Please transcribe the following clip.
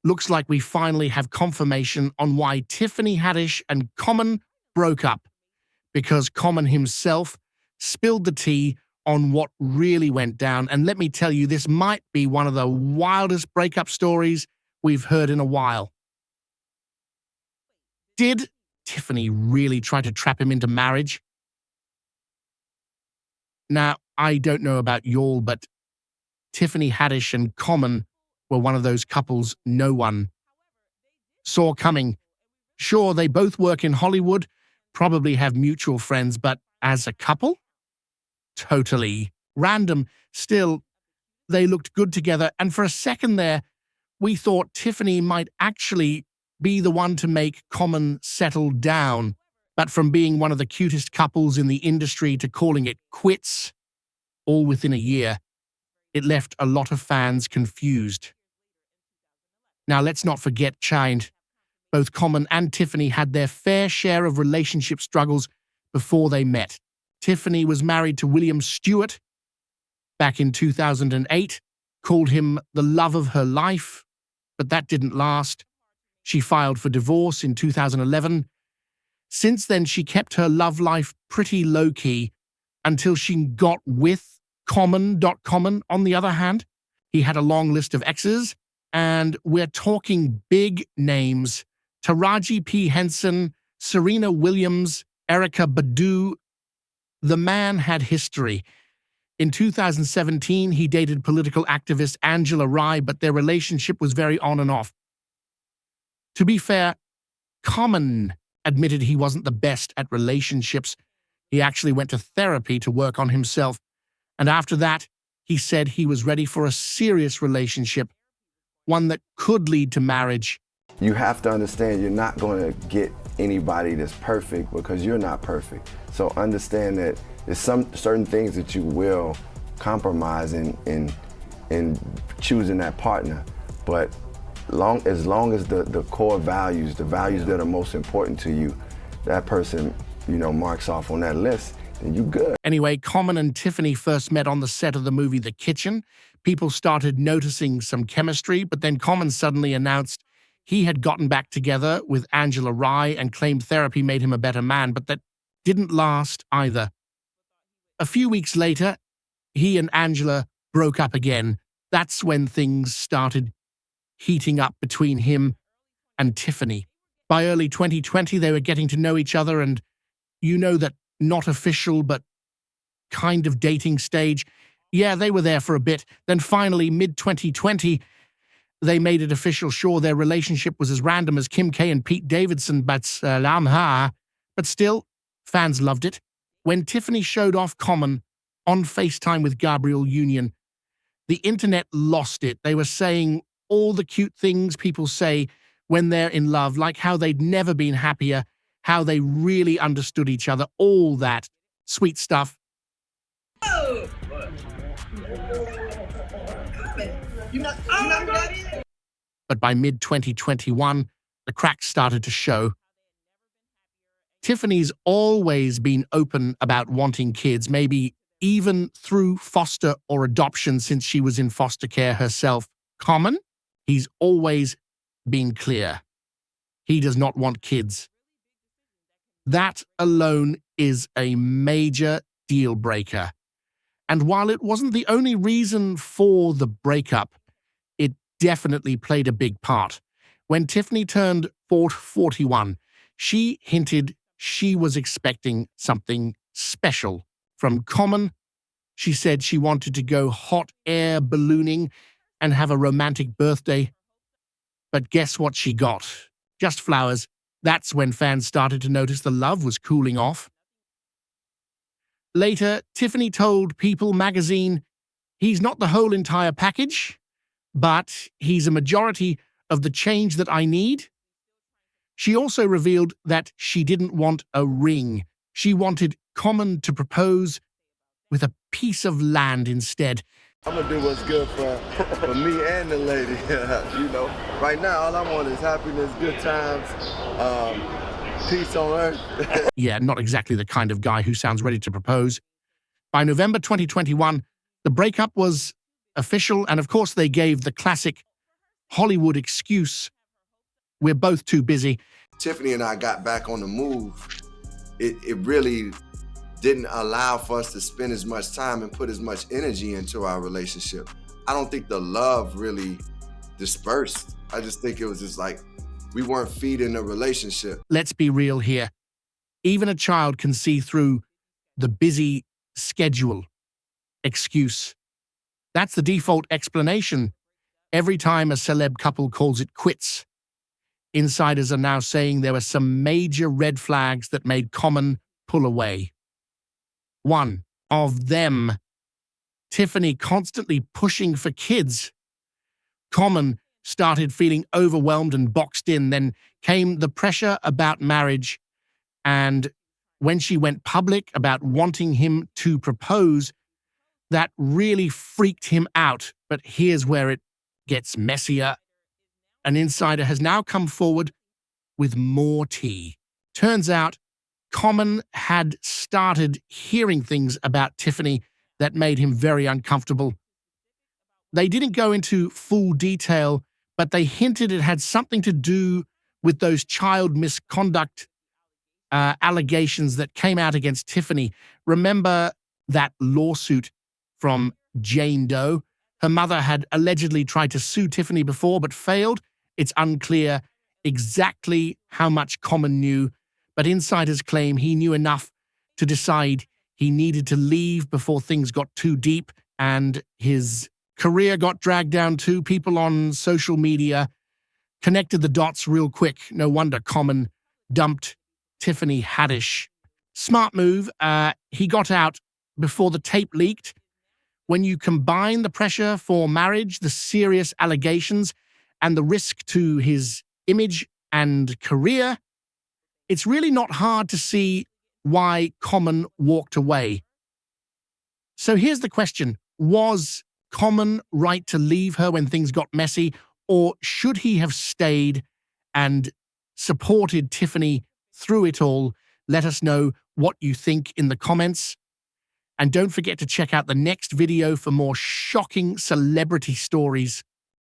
looks like we finally have confirmation on why Tiffany Haddish and Common broke up, because Common himself spilled the tea on what really went down. And let me tell you, this might be one of the wildest breakup stories we've heard in a while. Did Tiffany really try to trap him into marriage? Now, I don't know about y'all, but Tiffany Haddish and Common were one of those couples no one saw coming. Sure, they both work in Hollywood, probably have mutual friends, but as a couple? Totally random. Still, they looked good together, and for a second there, we thought Tiffany might actually be the one to make Common settle down. But from being one of the cutest couples in the industry to calling it quits, all within a year, it left a lot of fans confused. Now, let's not forget Child. Both Common and Tiffany had their fair share of relationship struggles before they met. Tiffany was married to William Stewart back in 2008, called him the love of her life, but that didn't last. She filed for divorce in 2011. Since then, she kept her love life pretty low-key until she got with Common. On the other hand, he had a long list of exes, and we're talking big names: Taraji P. Henson, Serena Williams, Erykah Badu. The man had history. In 2017, he dated political activist Angela Rye, but their relationship was very on and off. To be fair, Common admitted he wasn't the best at relationships. He actually went to therapy to work on himself. And after that, he said he was ready for a serious relationship, one that could lead to marriage. You have to understand you're not going to get anybody that's perfect because you're not perfect. So understand that there's some certain things that you will compromise in choosing that partner. But as long as the core values, the values that are most important to you, that person, marks off on that list, then you good. Anyway, Common and Tiffany first met on the set of the movie The Kitchen. People started noticing some chemistry, but then Common suddenly announced he had gotten back together with Angela Rye and claimed therapy made him a better man, but that didn't last either. A few weeks later, he and Angela broke up again. That's when things started heating up between him and Tiffany. By early 2020, they were getting to know each other, and that not official but kind of dating stage. Yeah, they were there for a bit. Then finally, mid-2020, they made it official. Sure, their relationship was as random as Kim K and Pete Davidson, but still, fans loved it. When Tiffany showed off Common on FaceTime with Gabrielle Union, the internet lost it. They were saying all the cute things people say when they're in love, like how they'd never been happier, how they really understood each other, all that sweet stuff. But by mid-2021, the cracks started to show. Tiffany's always been open about wanting kids, maybe even through foster or adoption since she was in foster care herself. Common? He's always been clear. He does not want kids. That alone is a major deal breaker. And while it wasn't the only reason for the breakup, it definitely played a big part. When Tiffany turned 41, she hinted she was expecting something special from Common. She said she wanted to go hot air ballooning and have a romantic birthday. But guess what she got? Just flowers. That's when fans started to notice the love was cooling off. Later, Tiffany told People magazine, "He's not the whole entire package, but he's a majority of the change that I need." She also revealed that she didn't want a ring. She wanted Common to propose with a piece of land instead. I'm gonna do what's good for me and the lady. Right now all I want is happiness, good times, peace on earth. Yeah, not exactly the kind of guy who sounds ready to propose. By November 2021, the breakup was official, and of course they gave the classic Hollywood excuse, we're both too busy. Tiffany and I got back on the move. It really didn't allow for us to spend as much time and put as much energy into our relationship. I don't think the love really dispersed. I just think it was just like we weren't feeding the relationship. Let's be real here. Even a child can see through the busy schedule excuse. That's the default explanation every time a celeb couple calls it quits. Insiders are now saying there were some major red flags that made Common pull away. One of them, Tiffany constantly pushing for kids. Common started feeling overwhelmed and boxed in. Then came the pressure about marriage. And when she went public about wanting him to propose, that really freaked him out. But here's where it gets messier. An insider has now come forward with more tea. Turns out, Common had started hearing things about Tiffany that made him very uncomfortable. They didn't go into full detail, but they hinted it had something to do with those child misconduct allegations that came out against Tiffany. Remember that lawsuit from Jane Doe? Her mother had allegedly tried to sue Tiffany before, but failed. It's unclear exactly how much Common knew, but insiders claim he knew enough to decide he needed to leave before things got too deep and his career got dragged down too. People on social media connected the dots real quick. No wonder Common dumped Tiffany Haddish. Smart move. He got out before the tape leaked. When you combine the pressure for marriage, the serious allegations, and the risk to his image and career, it's really not hard to see why Common walked away. So here's the question. Was Common right to leave her when things got messy, or should he have stayed and supported Tiffany through it all? Let us know what you think in the comments. And don't forget to check out the next video for more shocking celebrity stories.